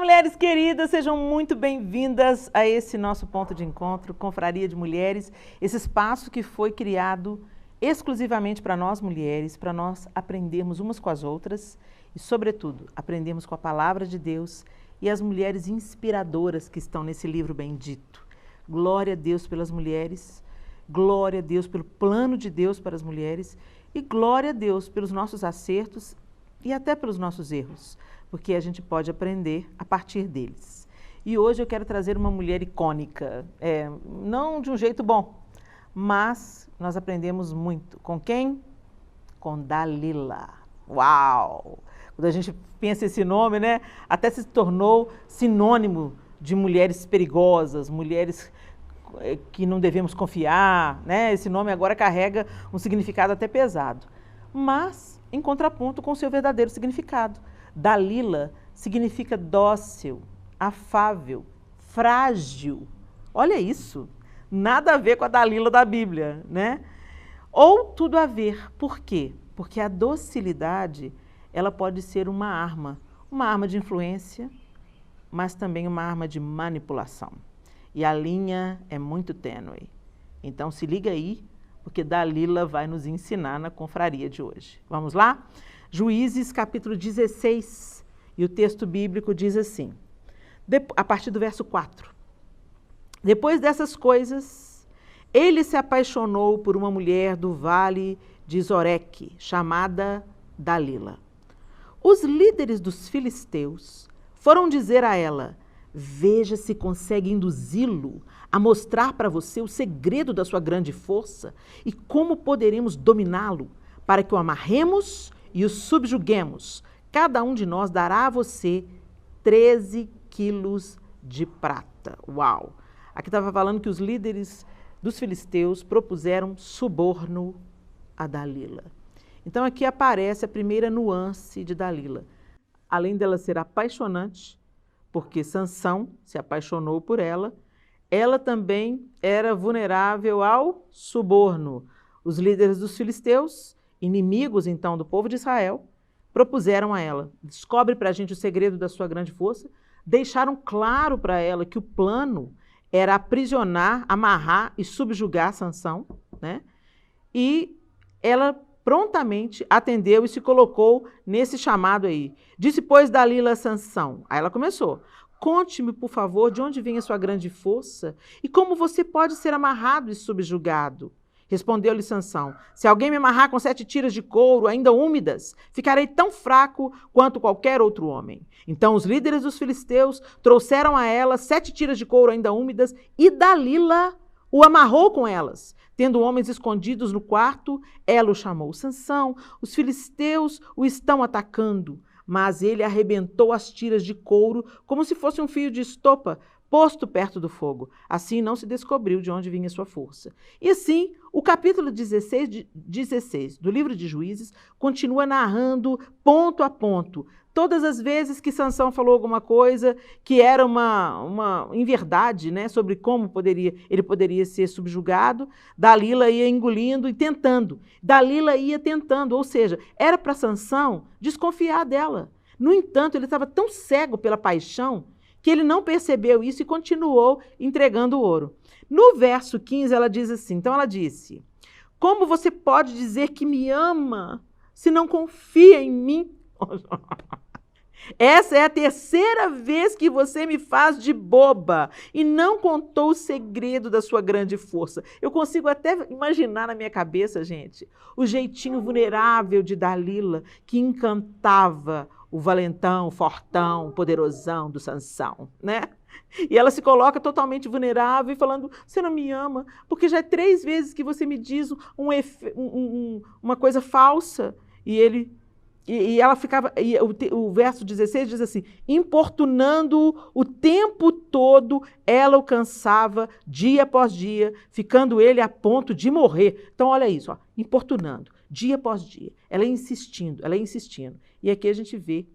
Mulheres queridas, sejam muito bem-vindas a esse nosso ponto de encontro, Confraria de Mulheres, esse espaço que foi criado exclusivamente para nós mulheres, para nós aprendermos umas com as outras e, sobretudo, aprendermos com a palavra de Deus e as mulheres inspiradoras que estão nesse livro bendito. Glória a Deus pelas mulheres, glória a Deus pelo plano de Deus para as mulheres e glória a Deus pelos nossos acertos e até pelos nossos erros, porque a gente pode aprender a partir deles. E hoje eu quero trazer uma mulher icônica, não de um jeito bom, mas nós aprendemos muito. Com quem? Com Dalila. Uau! Quando a gente pensa esse nome, né, até se tornou sinônimo de mulheres perigosas, mulheres que não devemos confiar, né? Esse nome agora carrega um significado até pesado, mas em contraponto com o seu verdadeiro significado. Dalila significa dócil, afável, frágil. Olha isso, nada a ver com a Dalila da Bíblia, né? Ou tudo a ver. Por quê? Porque a docilidade, ela pode ser uma arma de influência, mas também uma arma de manipulação. E a linha é muito tênue. Então se liga aí, porque Dalila vai nos ensinar na confraria de hoje. Vamos lá? Juízes capítulo 16, e o texto bíblico diz assim, a partir do verso 4. Depois dessas coisas, ele se apaixonou por uma mulher do vale de Zoreque, chamada Dalila. Os líderes dos filisteus foram dizer a ela, veja se consegue induzi-lo a mostrar para você o segredo da sua grande força e como poderemos dominá-lo para que o amarremos e o subjuguemos. Cada um de nós dará a você 13 quilos de prata. Uau! Aqui estava falando que os líderes dos filisteus propuseram suborno a Dalila. Então aqui aparece a primeira nuance de Dalila. Além dela ser apaixonante, porque Sansão se apaixonou por ela, ela também era vulnerável ao suborno. Os líderes dos filisteus, inimigos então do povo de Israel, propuseram a ela, descobre para a gente o segredo da sua grande força, deixaram claro para ela que o plano era aprisionar, amarrar e subjugar Sansão, né? E ela prontamente atendeu e se colocou nesse chamado aí. Disse, pois, Dalila a Sansão. Aí ela começou. Conte-me, por favor, de onde vem a sua grande força e como você pode ser amarrado e subjugado. Respondeu-lhe Sansão, se alguém me amarrar com 7 tiras de couro, ainda úmidas, ficarei tão fraco quanto qualquer outro homem. Então os líderes dos filisteus trouxeram a ela 7 tiras de couro ainda úmidas e Dalila o amarrou com elas. Tendo homens escondidos no quarto, ela o chamou. Sansão, os filisteus o estão atacando. Mas ele arrebentou as tiras de couro como se fosse um fio de estopa posto perto do fogo. Assim não se descobriu de onde vinha sua força. E assim, o capítulo 16 do livro de Juízes continua narrando ponto a ponto. Todas as vezes que Sansão falou alguma coisa que era uma inverdade, né, sobre como ele poderia ser subjugado, Dalila ia engolindo e tentando. Dalila ia tentando, ou seja, era para Sansão desconfiar dela. No entanto, ele estava tão cego pela paixão que ele não percebeu isso e continuou entregando o ouro. No verso 15, ela diz assim, então ela disse, como você pode dizer que me ama se não confia em mim? Essa é a 3ª vez que você me faz de boba e não contou o segredo da sua grande força. Eu consigo até imaginar na minha cabeça, gente, o jeitinho vulnerável de Dalila que encantava o valentão, fortão, poderosão do Sansão, né? E ela se coloca totalmente vulnerável e falando, você não me ama, porque já é 3 vezes que você me diz uma coisa falsa. E ela ficava, o verso 16 diz assim, importunando o tempo todo, ela o cansava dia após dia, ficando ele a ponto de morrer. Então olha isso, ó, importunando, dia após dia, ela ia insistindo. E aqui a gente vê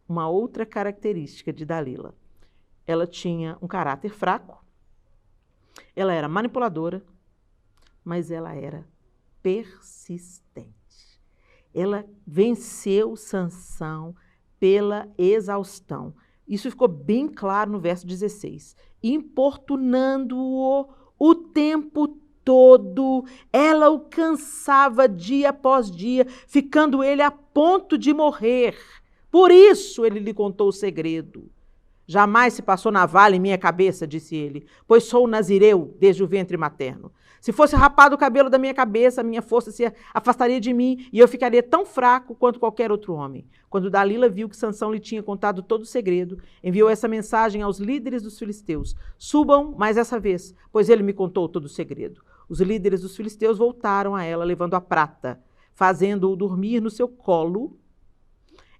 uma outra característica de Dalila. Ela tinha um caráter fraco, ela era manipuladora, mas ela era persistente. Ela venceu Sansão pela exaustão, Isso ficou bem claro no verso 16. Importunando-o o tempo todo, ela o cansava dia após dia, ficando ele a ponto de morrer. Por isso ele lhe contou o segredo. Jamais se passou navalha em minha cabeça, disse ele, pois sou nazireu desde o ventre materno. Se fosse rapado o cabelo da minha cabeça, a minha força se afastaria de mim e eu ficaria tão fraco quanto qualquer outro homem. Quando Dalila viu que Sansão lhe tinha contado todo o segredo, enviou essa mensagem aos líderes dos filisteus. Subam mais essa vez, pois ele me contou todo o segredo. Os líderes dos filisteus voltaram a ela, levando a prata, fazendo-o dormir no seu colo.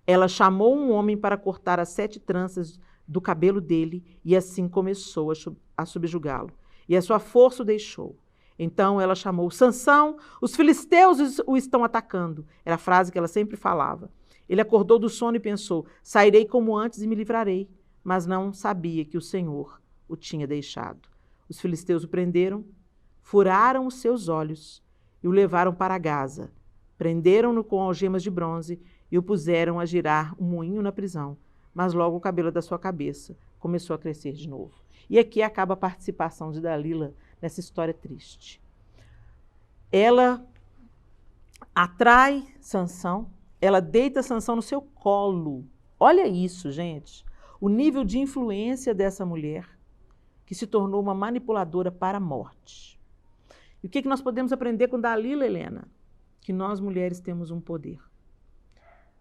Ela chamou um homem para cortar as 7 tranças do cabelo dele e assim começou a subjugá-lo. E a sua força o deixou. Então ela chamou: Sansão, os filisteus o estão atacando. Era a frase que ela sempre falava. Ele acordou do sono e pensou: sairei como antes e me livrarei. Mas não sabia que o Senhor o tinha deixado. Os filisteus o prenderam, furaram os seus olhos e o levaram para Gaza. Prenderam-no com algemas de bronze e o puseram a girar um moinho na prisão. Mas logo o cabelo da sua cabeça começou a crescer de novo. E aqui acaba a participação de Dalila nessa história triste. Ela atrai Sansão, ela deita Sansão no seu colo. Olha isso, gente. O nível de influência dessa mulher que se tornou uma manipuladora para a morte. E o que nós podemos aprender com Dalila, Helena? Que nós mulheres temos um poder.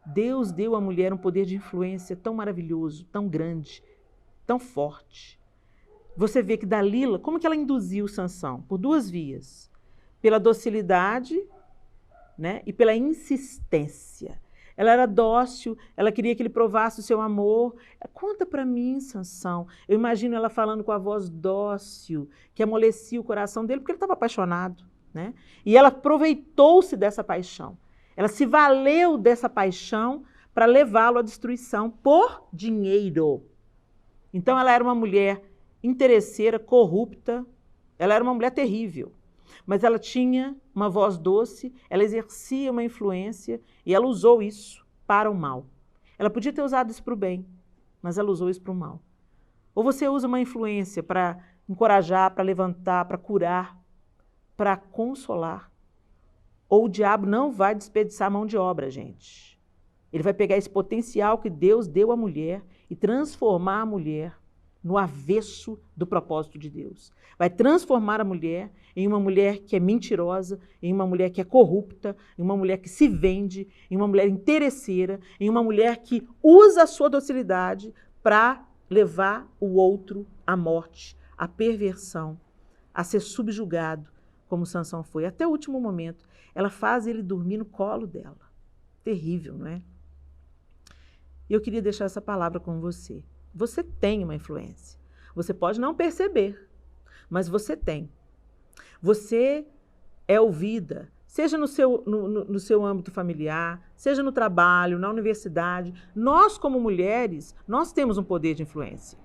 Deus deu à mulher um poder de influência tão maravilhoso, tão grande, tão forte. Você vê que Dalila, como que ela induziu Sansão? Por 2 vias. Pela docilidade, né, e pela insistência. Ela era dócil, ela queria que ele provasse o seu amor. Conta para mim, Sansão. Eu imagino ela falando com a voz dócil, que amolecia o coração dele, porque ele estava apaixonado, né? E ela aproveitou-se dessa paixão. Ela se valeu dessa paixão para levá-lo à destruição por dinheiro. Então ela era uma mulher interesseira, corrupta, ela era uma mulher terrível. Mas ela tinha uma voz doce, ela exercia uma influência e ela usou isso para o mal. Ela podia ter usado isso para o bem, mas ela usou isso para o mal. Ou você usa uma influência para encorajar, para levantar, para curar, para consolar. Ou o diabo não vai desperdiçar mão de obra, gente. Ele vai pegar esse potencial que Deus deu à mulher e transformar a mulher no avesso do propósito de Deus. Vai transformar a mulher em uma mulher que é mentirosa, em uma mulher que é corrupta, em uma mulher que se vende, em uma mulher interesseira, em uma mulher que usa a sua docilidade para levar o outro à morte, à perversão, a ser subjugado, como Sansão foi. Até o último momento, ela faz ele dormir no colo dela. Terrível, não é? E eu queria deixar essa palavra com você. Você tem uma influência. Você pode não perceber, mas você tem. Você é ouvida, seja no seu âmbito familiar, seja no trabalho, na universidade. Nós, como mulheres, nós temos um poder de influência.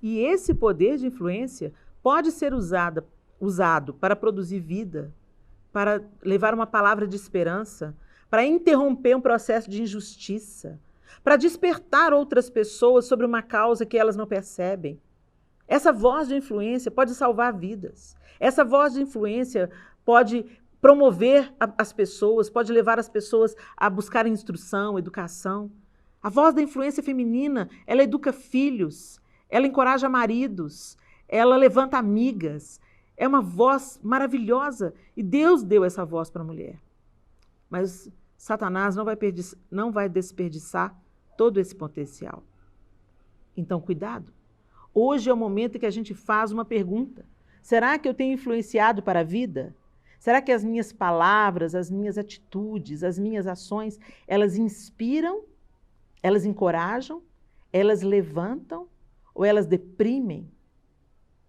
E esse poder de influência pode ser usado para produzir vida, para levar uma palavra de esperança, para interromper um processo de injustiça, para despertar outras pessoas sobre uma causa que elas não percebem. Essa voz de influência pode salvar vidas. Essa voz de influência pode promover as pessoas, pode levar as pessoas a buscarem instrução, educação. A voz da influência feminina, ela educa filhos, ela encoraja maridos, ela levanta amigas. É uma voz maravilhosa e Deus deu essa voz para a mulher. Mas Satanás não vai desperdiçar todo esse potencial. Então, cuidado. Hoje é o momento em que a gente faz uma pergunta. Será que eu tenho influenciado para a vida? Será que as minhas palavras, as minhas atitudes, as minhas ações, elas inspiram, elas encorajam, elas levantam ou elas deprimem?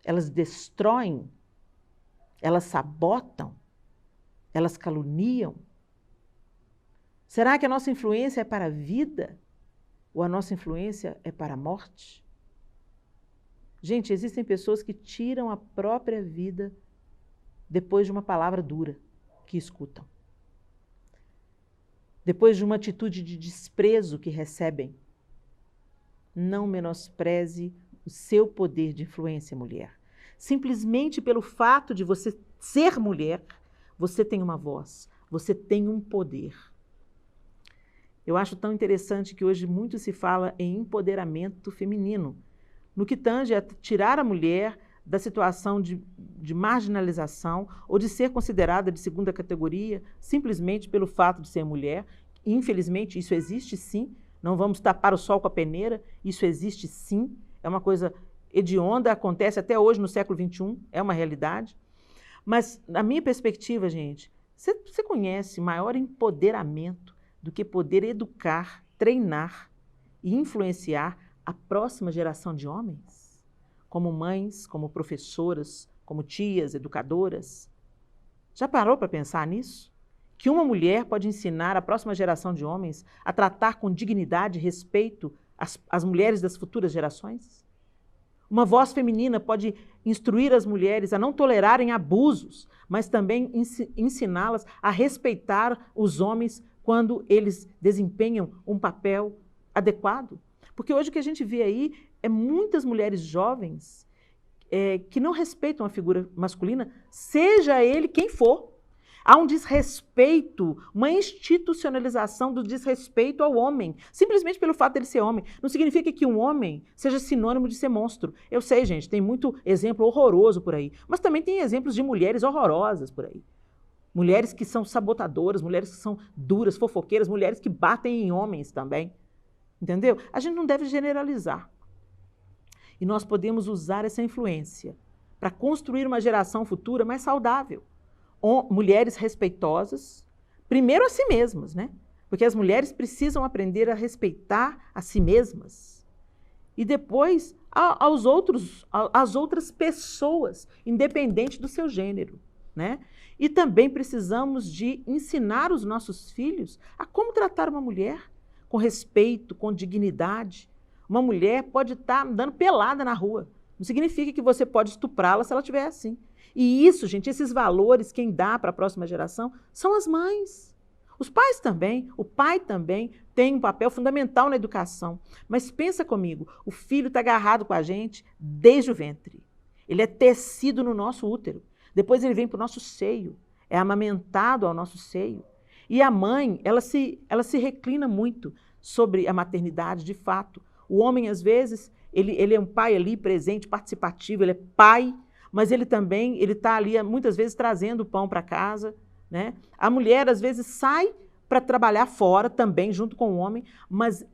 Elas destroem? Elas sabotam? Elas caluniam? Será que a nossa influência é para a vida? Ou a nossa influência é para a morte? Gente, existem pessoas que tiram a própria vida depois de uma palavra dura que escutam. Depois de uma atitude de desprezo que recebem. não menospreze o seu poder de influência, mulher. Simplesmente pelo fato de você ser mulher, você tem uma voz, você tem um poder. Eu acho tão interessante que hoje muito se fala em empoderamento feminino, no que tange a tirar a mulher da situação de marginalização ou de ser considerada de segunda categoria simplesmente pelo fato de ser mulher. Infelizmente, isso existe sim, não vamos tapar o sol com a peneira, isso existe sim, é uma coisa hedionda, acontece até hoje no século XXI, é uma realidade. Mas, na minha perspectiva, gente, você conhece maior empoderamento do que poder educar, treinar e influenciar a próxima geração de homens? Como mães, como professoras, como tias, educadoras. Já parou para pensar nisso? Que uma mulher pode ensinar a próxima geração de homens a tratar com dignidade e respeito as mulheres das futuras gerações? Uma voz feminina pode instruir as mulheres a não tolerarem abusos, mas também ensiná-las a respeitar os homens quando eles desempenham um papel adequado. Porque hoje o que a gente vê aí é muitas mulheres jovens que não respeitam a figura masculina, seja ele quem for. Há um desrespeito, uma institucionalização do desrespeito ao homem, simplesmente pelo fato dele ser homem. Não significa que um homem seja sinônimo de ser monstro. Eu sei, gente, tem muito exemplo horroroso por aí, mas também tem exemplos de mulheres horrorosas por aí. Mulheres que são sabotadoras, mulheres que são duras, fofoqueiras, mulheres que batem em homens também. Entendeu? A gente não deve generalizar. E nós podemos usar essa influência para construir uma geração futura mais saudável. Mulheres respeitosas, primeiro a si mesmas, né? Porque as mulheres precisam aprender a respeitar a si mesmas. E depois às outras pessoas, independente do seu gênero, né? E também precisamos de ensinar os nossos filhos a como tratar uma mulher com respeito, com dignidade. Uma mulher pode estar andando pelada na rua. Não significa que você pode estuprá-la se ela estiver assim. E isso, gente, esses valores, quem dá para a próxima geração são as mães. Os pais também, o pai também tem um papel fundamental na educação. Mas pensa comigo, o filho está agarrado com a gente desde o ventre. Ele é tecido no nosso útero. Depois ele vem para o nosso seio, é amamentado ao nosso seio. E a mãe, ela se reclina muito sobre a maternidade, de fato. O homem, às vezes, ele é um pai ali presente, participativo, ele é pai, mas ele também está ali, muitas vezes, trazendo o pão para casa, né? A mulher, às vezes, sai para trabalhar fora também, junto com o homem, mas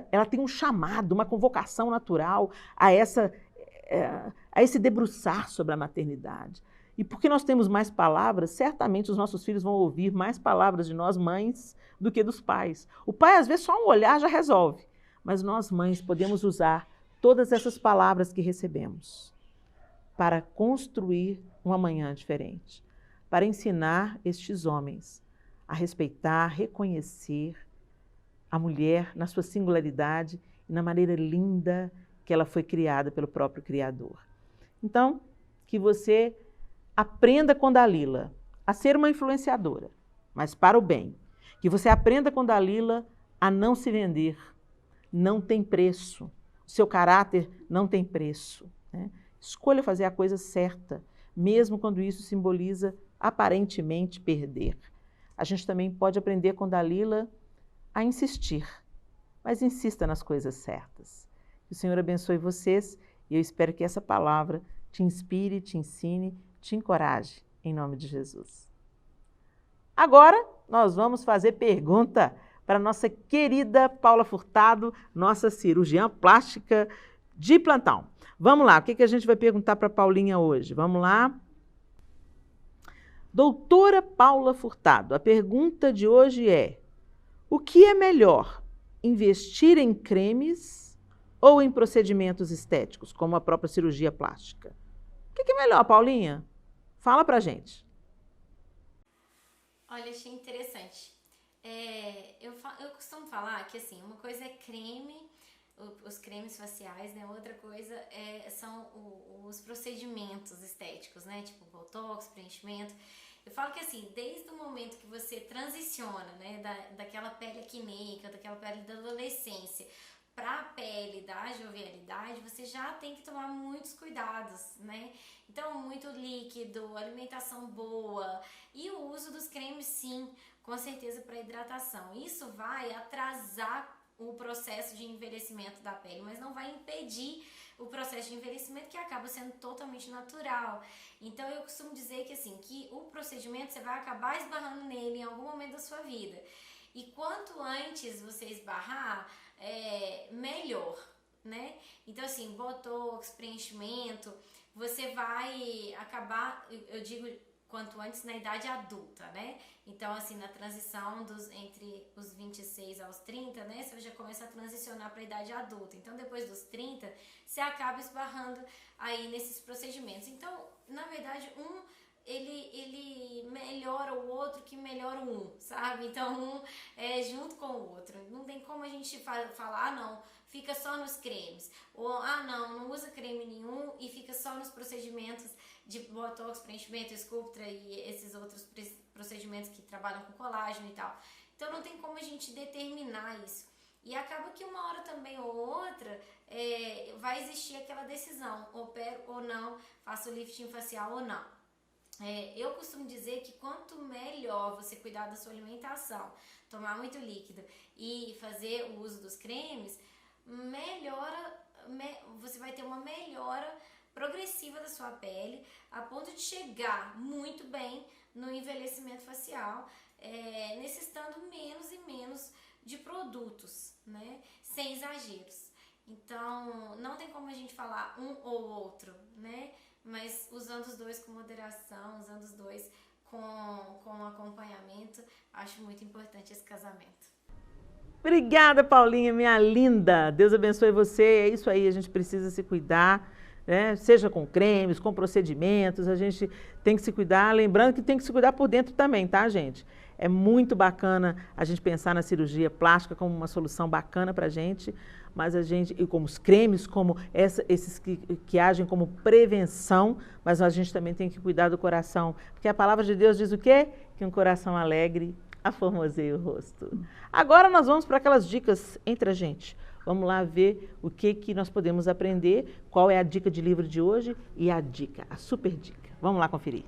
ela tem um chamado, uma convocação natural a esse debruçar sobre a maternidade. E porque nós temos mais palavras, certamente os nossos filhos vão ouvir mais palavras de nós mães do que dos pais. O pai, às vezes, só um olhar já resolve. Mas nós, mães, podemos usar todas essas palavras que recebemos para construir um amanhã diferente, para ensinar estes homens a respeitar, reconhecer a mulher na sua singularidade e na maneira linda que ela foi criada pelo próprio Criador. Então, que você aprenda com Dalila a ser uma influenciadora, mas para o bem. Que você aprenda com Dalila a não se vender. Não tem preço. O seu caráter não tem preço, né? Escolha fazer a coisa certa, mesmo quando isso simboliza aparentemente perder. A gente também pode aprender com Dalila a insistir, mas insista nas coisas certas. Que o Senhor abençoe vocês e eu espero que essa palavra te inspire, te ensine, te encoraje, em nome de Jesus. Agora nós vamos fazer pergunta para a nossa querida Paula Furtado, nossa cirurgiã plástica de plantão. Vamos lá, o que a gente vai perguntar para a Paulinha hoje? Vamos lá. Doutora Paula Furtado, a pergunta de hoje é: o que é melhor, investir em cremes ou em procedimentos estéticos, como a própria cirurgia plástica? O que é melhor, Paulinha? Fala pra gente. Olha, achei interessante. Eu costumo falar que, assim, uma coisa é creme, os cremes faciais, né? Outra coisa são os procedimentos estéticos, né? Tipo botox, preenchimento. Eu falo que, assim, desde o momento que você transiciona, né? Daquela pele acneica, daquela pele da adolescência, para a pele da jovialidade, você já tem que tomar muitos cuidados, né? Então, muito líquido, alimentação boa e o uso dos cremes, sim, com certeza, para hidratação. Isso vai atrasar o processo de envelhecimento da pele, mas não vai impedir o processo de envelhecimento, que acaba sendo totalmente natural. Então, eu costumo dizer que, assim, que o procedimento você vai acabar esbarrando nele em algum momento da sua vida. E quanto antes você esbarrar, melhor, né? Então, assim, botox, preenchimento, você vai acabar, eu digo, quanto antes na idade adulta, né? Então, assim, na transição entre os 26 aos 30, né? Você já começa a transicionar para a idade adulta. Então, depois dos 30, você acaba esbarrando aí nesses procedimentos. Então, na verdade, ele melhora o outro que melhora um, sabe? Então, é junto com o outro. Não tem como a gente falar, não, fica só nos cremes. Ou, não usa creme nenhum e fica só nos procedimentos de botox, preenchimento, Sculptra e esses outros procedimentos que trabalham com colágeno e tal. Então, não tem como a gente determinar isso. E acaba que uma hora também ou outra vai existir aquela decisão, opero ou não, faço lifting facial ou não. Eu costumo dizer que quanto melhor você cuidar da sua alimentação, tomar muito líquido e fazer o uso dos cremes, você vai ter uma melhora progressiva da sua pele, a ponto de chegar muito bem no envelhecimento facial, necessitando menos e menos de produtos, né? Sem exageros. Então, não tem como a gente falar um ou outro, né? Mas usando os dois com moderação, usando os dois com acompanhamento, acho muito importante esse casamento. Obrigada, Paulinha, minha linda. Deus abençoe você. É isso aí, a gente precisa se cuidar, né? Seja com cremes, com procedimentos, a gente tem que se cuidar. Lembrando que tem que se cuidar por dentro também, tá, gente? É muito bacana a gente pensar na cirurgia plástica como uma solução bacana pra gente, mas a gente, e como os cremes, como esses que agem como prevenção, mas a gente também tem que cuidar do coração, porque a palavra de Deus diz o quê? Que um coração alegre aformoseia o rosto. Agora nós vamos para aquelas dicas entre a gente. Vamos lá ver o que nós podemos aprender, qual é a dica de livro de hoje e a super dica. Vamos lá conferir.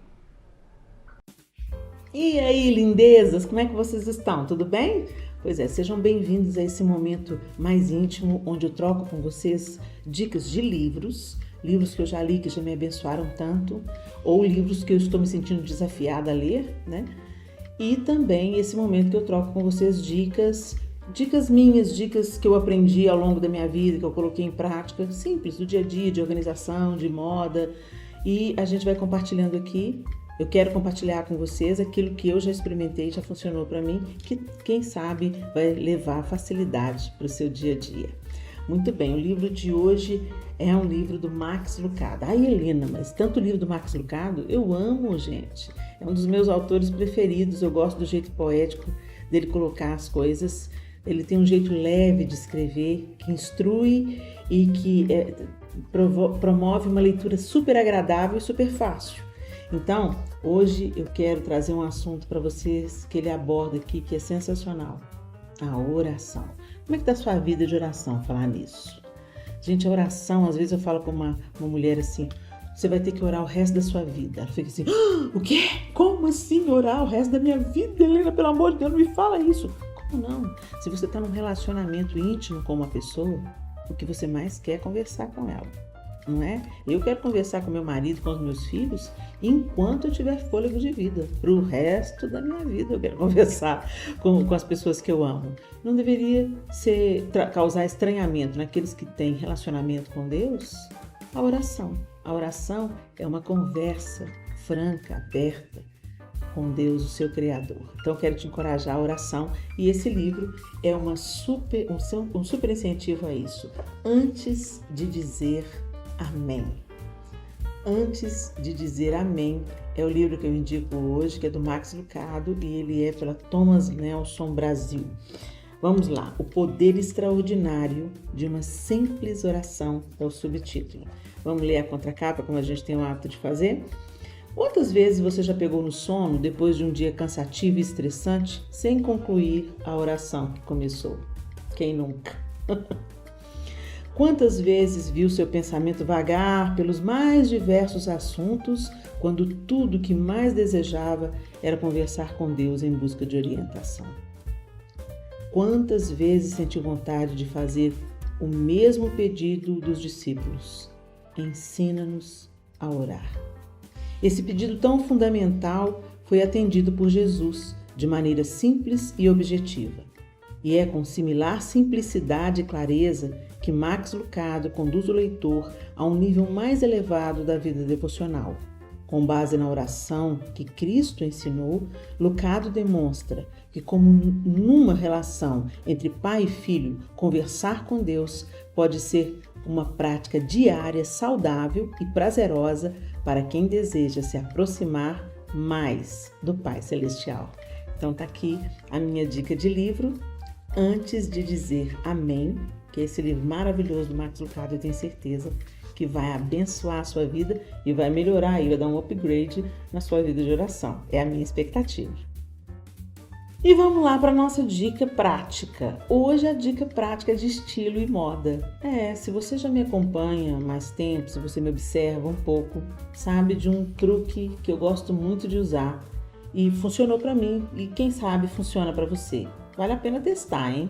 E aí, lindezas, como é que vocês estão? Tudo bem? Pois é, sejam bem-vindos a esse momento mais íntimo, onde eu troco com vocês dicas de livros que eu já li, que já me abençoaram tanto, ou livros que eu estou me sentindo desafiada a ler, né? E também esse momento que eu troco com vocês dicas minhas, dicas que eu aprendi ao longo da minha vida, que eu coloquei em prática, simples, do dia a dia, de organização, de moda, e a gente vai compartilhando aqui. Eu quero compartilhar com vocês aquilo que eu já experimentei, já funcionou para mim, que quem sabe vai levar facilidade para o seu dia a dia. Muito bem, o livro de hoje é um livro do Max Lucado. Ai, Helena, mas tanto livro do Max Lucado, eu amo, gente. É um dos meus autores preferidos, eu gosto do jeito poético dele colocar as coisas. Ele tem um jeito leve de escrever, que instrui e que promove uma leitura super agradável e super fácil. Então, hoje eu quero trazer um assunto para vocês que ele aborda aqui, que é sensacional. A oração. Como é que está a sua vida de oração, falar nisso? Gente, a oração, às vezes eu falo com uma mulher assim, você vai ter que orar o resto da sua vida. Ela fica assim, o quê? Como assim orar o resto da minha vida? Helena, pelo amor de Deus, não me fala isso. Como não? Se você está num relacionamento íntimo com uma pessoa, o que você mais quer é conversar com ela. Não é? Eu quero conversar com meu marido, com os meus filhos, enquanto eu tiver fôlego de vida. Para o resto da minha vida eu quero conversar com as pessoas que eu amo. Não deveria causar estranhamento naqueles que têm relacionamento com Deus? A oração. A oração é uma conversa franca, aberta com Deus, o seu Criador. Então eu quero te encorajar a oração, e esse livro é um super incentivo a isso. Antes de dizer amém. Antes de dizer amém, é o livro que eu indico hoje, que é do Max Lucado, e ele é pela Thomas Nelson Brasil. Vamos lá, O Poder Extraordinário de uma Simples Oração é o subtítulo. Vamos ler a contracapa, como a gente tem o hábito de fazer? Quantas vezes você já pegou no sono depois de um dia cansativo e estressante, sem concluir a oração que começou? Quem nunca? Quantas vezes viu seu pensamento vagar pelos mais diversos assuntos, quando tudo que mais desejava era conversar com Deus em busca de orientação? Quantas vezes sentiu vontade de fazer o mesmo pedido dos discípulos? Ensina-nos a orar. Esse pedido tão fundamental foi atendido por Jesus de maneira simples e objetiva. E é com similar simplicidade e clareza que Max Lucado conduz o leitor a um nível mais elevado da vida devocional. Com base na oração que Cristo ensinou, Lucado demonstra que, como numa relação entre pai e filho, conversar com Deus pode ser uma prática diária, saudável e prazerosa para quem deseja se aproximar mais do Pai Celestial. Então tá aqui a minha dica de livro, Antes de Dizer Amém, que é esse livro maravilhoso do Max Lucado. Eu tenho certeza que vai abençoar a sua vida e vai melhorar aí, vai dar um upgrade na sua vida de oração. É a minha expectativa. E vamos lá para a nossa dica prática. Hoje a dica prática é de estilo e moda. Se você já me acompanha há mais tempo, se você me observa um pouco, sabe de um truque que eu gosto muito de usar e funcionou para mim e quem sabe funciona para você. Vale a pena testar, hein?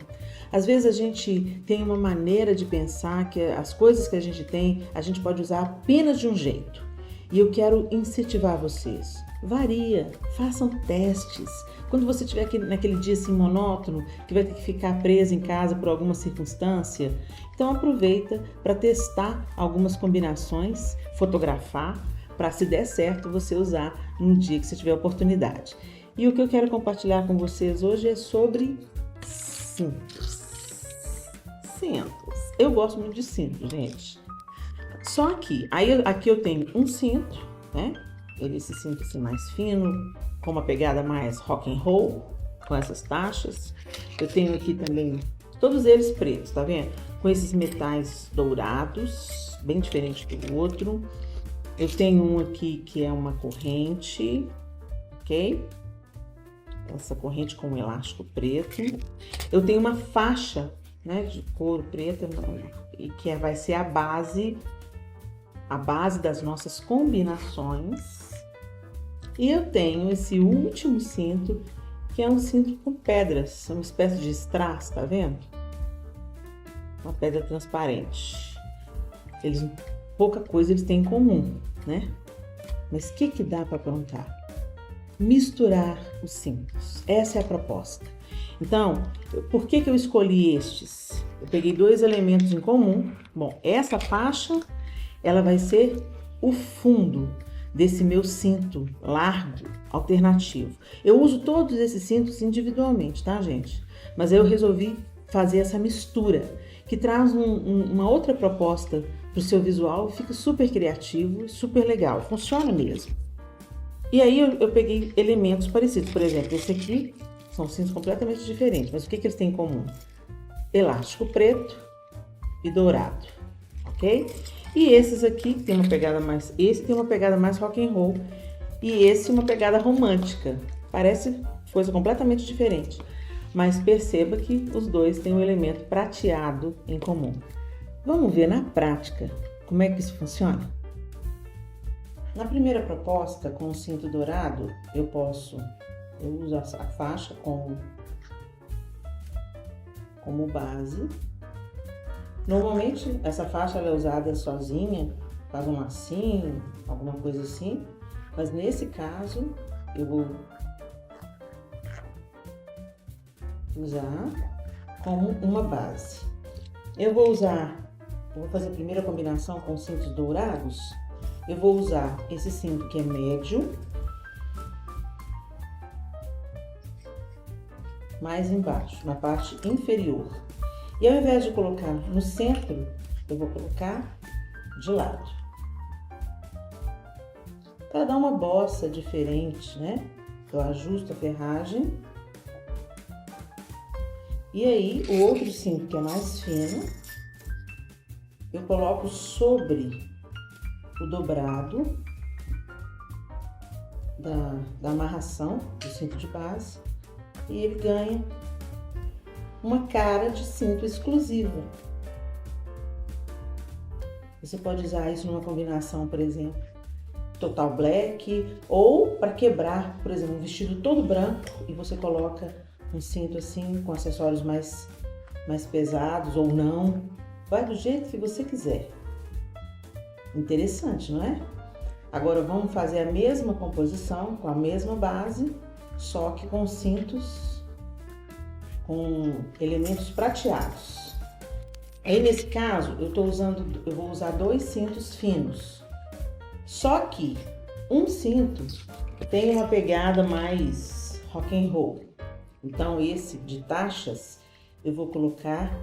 Às vezes a gente tem uma maneira de pensar que as coisas que a gente tem, a gente pode usar apenas de um jeito. E eu quero incentivar vocês. Varia, façam testes. Quando você estiver naquele dia assim monótono, que vai ter que ficar preso em casa por alguma circunstância, então aproveita para testar algumas combinações, fotografar, para se der certo você usar no dia que você tiver oportunidade. E o que eu quero compartilhar com vocês hoje é sobre cintos. Eu gosto muito de cinto, gente. Só que, aqui eu tenho um cinto, né? Esse cinto assim mais fino, com uma pegada mais rock and roll, com essas taxas. Eu tenho aqui também, todos eles pretos, tá vendo? Com esses metais dourados, bem diferente do outro. Eu tenho um aqui que é uma corrente, ok? Essa corrente com um elástico preto. Eu tenho uma faixa, né, de couro preto, e que vai ser a base das nossas combinações. E eu tenho esse último cinto, que é um cinto com pedras, uma espécie de strass, tá vendo? Uma pedra transparente. Pouca coisa eles têm em comum, né? Mas o que dá para aprontar? Misturar os cintos. Essa é a proposta. Então, por que eu escolhi estes? Eu peguei dois elementos em comum. Bom, essa faixa, ela vai ser o fundo desse meu cinto largo alternativo. Eu uso todos esses cintos individualmente, tá, gente? Mas eu resolvi fazer essa mistura, que traz uma outra proposta para o seu visual e fica super criativo, super legal, funciona mesmo. E aí eu peguei elementos parecidos, por exemplo, esse aqui são cintos completamente diferentes, mas o que eles têm em comum? Elástico preto e dourado, ok? E esses aqui tem uma pegada mais, esse tem uma pegada mais rock and roll e esse uma pegada romântica. Parece coisa completamente diferente, mas perceba que os dois têm um elemento prateado em comum. Vamos ver na prática como é que isso funciona? Na primeira proposta, com o cinto dourado, eu uso a faixa como base. Normalmente, essa faixa ela é usada sozinha, faz um lacinho, alguma coisa assim. Mas nesse caso, eu vou usar como uma base. Eu vou fazer a primeira combinação com cintos dourados. Eu vou usar esse cinto que é médio, mais embaixo, na parte inferior. E ao invés de colocar no centro, eu vou colocar de lado. Para dar uma bossa diferente, né? Eu ajusto a ferragem. E aí, o outro cinto que é mais fino, eu coloco sobre o dobrado da amarração do cinto de base e ele ganha uma cara de cinto exclusivo. Você pode usar isso numa combinação, por exemplo, total black, ou para quebrar, por exemplo, um vestido todo branco e você coloca um cinto assim com acessórios mais pesados ou não. Vai do jeito que você quiser. Interessante, não é? Agora vamos fazer a mesma composição com a mesma base, só que com cintos com elementos prateados. Aí nesse caso eu vou usar 2 cintos finos. Só que um cinto tem uma pegada mais rock and roll. Então esse de taxas eu vou colocar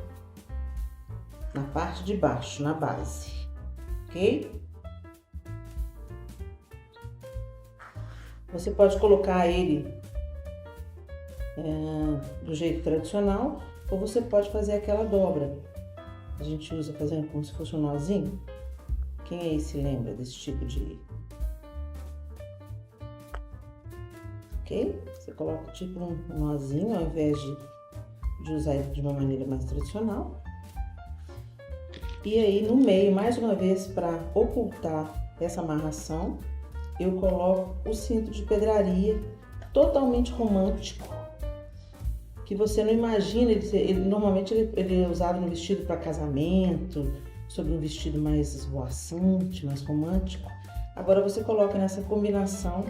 na parte de baixo, na base, ok? Você pode colocar ele do jeito tradicional, ou você pode fazer aquela dobra. A gente usa fazendo como se fosse um nozinho. Quem aí se lembra desse tipo de... Ok? Você coloca tipo um nozinho ao invés de usar ele de uma maneira mais tradicional. E aí no meio, mais uma vez, para ocultar essa amarração, eu coloco o cinto de pedraria totalmente romântico, que você não imagina, normalmente ele é usado no vestido para casamento, sobre um vestido mais esvoaçante, mais romântico. Agora você coloca nessa combinação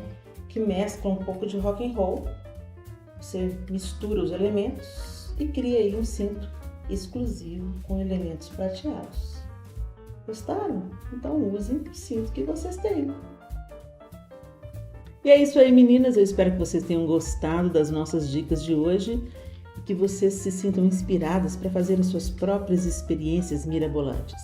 que mescla um pouco de rock and roll, você mistura os elementos e cria aí um cinto exclusivo com elementos prateados. Gostaram? Então usem o cinto que vocês têm. E é isso aí, meninas. Eu espero que vocês tenham gostado das nossas dicas de hoje e que vocês se sintam inspiradas para fazer as suas próprias experiências mirabolantes.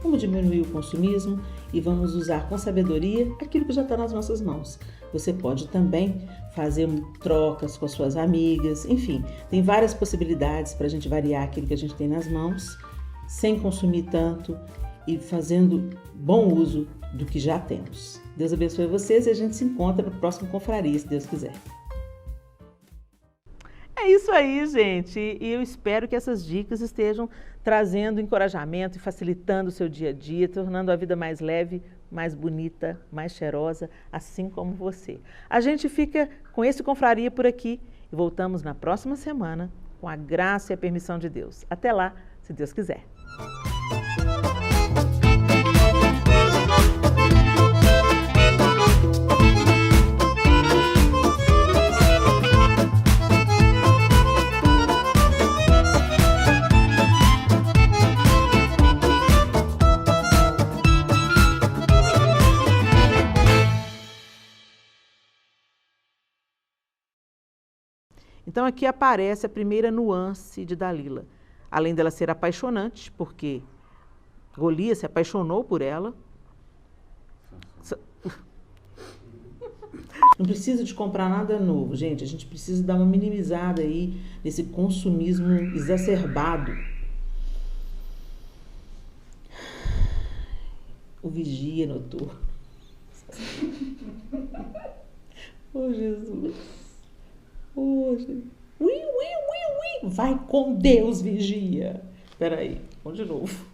Vamos diminuir o consumismo e vamos usar com sabedoria aquilo que já está nas nossas mãos. Você pode também fazer trocas com as suas amigas, enfim, tem várias possibilidades para a gente variar aquilo que a gente tem nas mãos, sem consumir tanto e fazendo bom uso do que já temos. Deus abençoe vocês e a gente se encontra no próximo Confraria, se Deus quiser. É isso aí, gente. E eu espero que essas dicas estejam trazendo encorajamento e facilitando o seu dia a dia, tornando a vida mais leve, mais bonita, mais cheirosa, assim como você. A gente fica com esse Confraria por aqui e voltamos na próxima semana com a graça e a permissão de Deus. Até lá, se Deus quiser. Então aqui aparece a primeira nuance de Dalila. Além dela ser apaixonante, porque Golias se apaixonou por ela. Não precisa de comprar nada novo, gente. A gente precisa dar uma minimizada aí nesse consumismo exacerbado. O vigia noturno. Oh, Jesus. Hoje. Ui. Vai com Deus, vigia. Espera aí, vamos de novo.